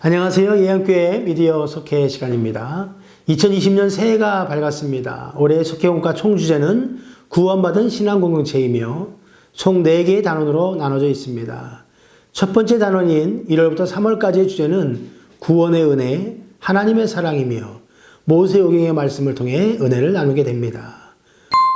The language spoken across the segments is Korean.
안녕하세요. 예양교회 미디어 속회 시간입니다. 2020년 새해가 밝았습니다. 올해 속회공과 총주제는 구원받은 신앙공동체이며 총 4개의 단원으로 나눠져 있습니다. 첫 번째 단원인 1월부터 3월까지의 주제는 구원의 은혜, 하나님의 사랑이며 모세오경의 말씀을 통해 은혜를 나누게 됩니다.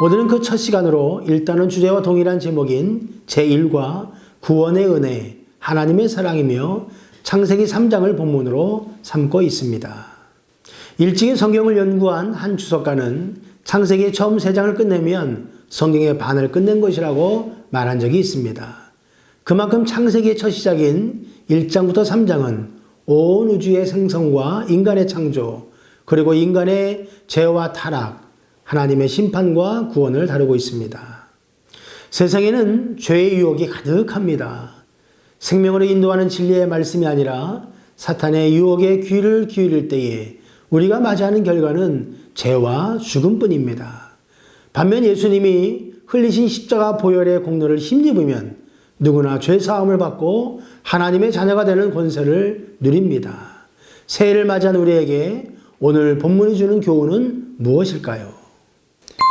오늘은 그 첫 시간으로 1단원 주제와 동일한 제목인 제1과 구원의 은혜, 하나님의 사랑이며 창세기 3장을 본문으로 삼고 있습니다. 일찍이 성경을 연구한 한 주석가는 창세기 처음 3장을 끝내면 성경의 반을 끝낸 것이라고 말한 적이 있습니다. 그만큼 창세기의 첫 시작인 1장부터 3장은 온 우주의 생성과 인간의 창조, 그리고 인간의 죄와 타락, 하나님의 심판과 구원을 다루고 있습니다. 세상에는 죄의 유혹이 가득합니다. 생명으로 인도하는 진리의 말씀이 아니라 사탄의 유혹에 귀를 기울일 때에 우리가 맞이하는 결과는 죄와 죽음뿐입니다. 반면 예수님이 흘리신 십자가 보혈의 공로를 힘입으면 누구나 죄사함을 받고 하나님의 자녀가 되는 권세를 누립니다. 새해를 맞이한 우리에게 오늘 본문이 주는 교훈은 무엇일까요?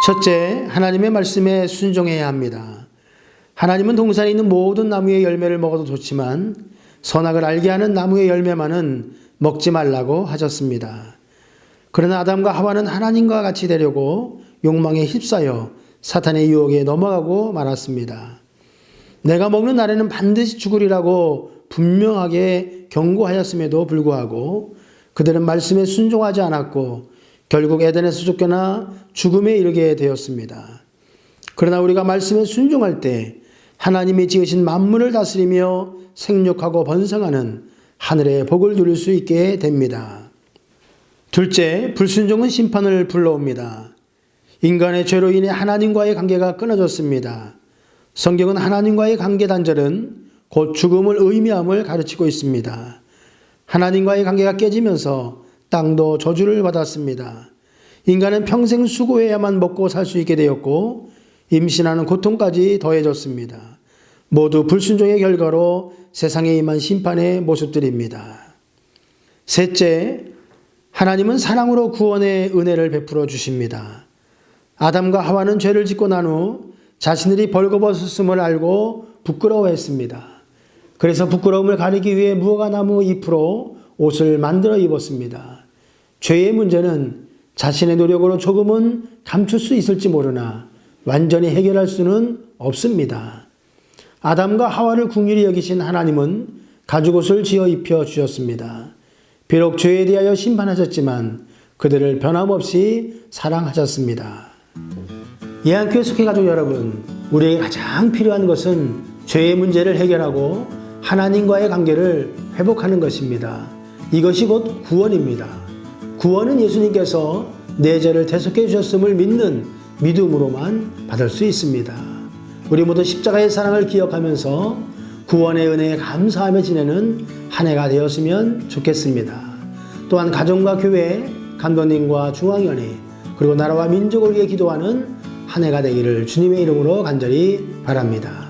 첫째, 하나님의 말씀에 순종해야 합니다. 하나님은 동산에 있는 모든 나무의 열매를 먹어도 좋지만 선악을 알게 하는 나무의 열매만은 먹지 말라고 하셨습니다. 그러나 아담과 하와는 하나님과 같이 되려고 욕망에 휩싸여 사탄의 유혹에 넘어가고 말았습니다. 내가 먹는 날에는 반드시 죽으리라고 분명하게 경고하였음에도 불구하고 그들은 말씀에 순종하지 않았고 결국 에덴에서 쫓겨나 죽음에 이르게 되었습니다. 그러나 우리가 말씀에 순종할 때 하나님이 지으신 만물을 다스리며 생육하고 번성하는 하늘의 복을 누릴 수 있게 됩니다. 둘째, 불순종은 심판을 불러옵니다. 인간의 죄로 인해 하나님과의 관계가 끊어졌습니다. 성경은 하나님과의 관계 단절은 곧 죽음을 의미함을 가르치고 있습니다. 하나님과의 관계가 깨지면서 땅도 저주를 받았습니다. 인간은 평생 수고해야만 먹고 살 수 있게 되었고 임신하는 고통까지 더해졌습니다. 모두 불순종의 결과로 세상에 임한 심판의 모습들입니다. 셋째, 하나님은 사랑으로 구원의 은혜를 베풀어 주십니다. 아담과 하와는 죄를 짓고 난 후 자신들이 벌거벗었음을 알고 부끄러워했습니다. 그래서 부끄러움을 가리기 위해 무화과나무 잎으로 옷을 만들어 입었습니다. 죄의 문제는 자신의 노력으로 조금은 감출 수 있을지 모르나 완전히 해결할 수는 없습니다. 아담과 하와를 긍휼히 여기신 하나님은 가죽옷을 지어 입혀 주셨습니다. 비록 죄에 대하여 심판하셨지만 그들을 변함없이 사랑하셨습니다. 예양교회 속회 가족 여러분, 우리에게 가장 필요한 것은 죄의 문제를 해결하고 하나님과의 관계를 회복하는 것입니다. 이것이 곧 구원입니다. 구원은 예수님께서 내 죄를 대속해 주셨음을 믿는 믿음으로만 받을 수 있습니다. 우리 모두 십자가의 사랑을 기억하면서 구원의 은혜에 감사하며 지내는 한 해가 되었으면 좋겠습니다. 또한 가정과 교회, 감독님과 중앙위원회, 그리고 나라와 민족을 위해 기도하는 한 해가 되기를 주님의 이름으로 간절히 바랍니다.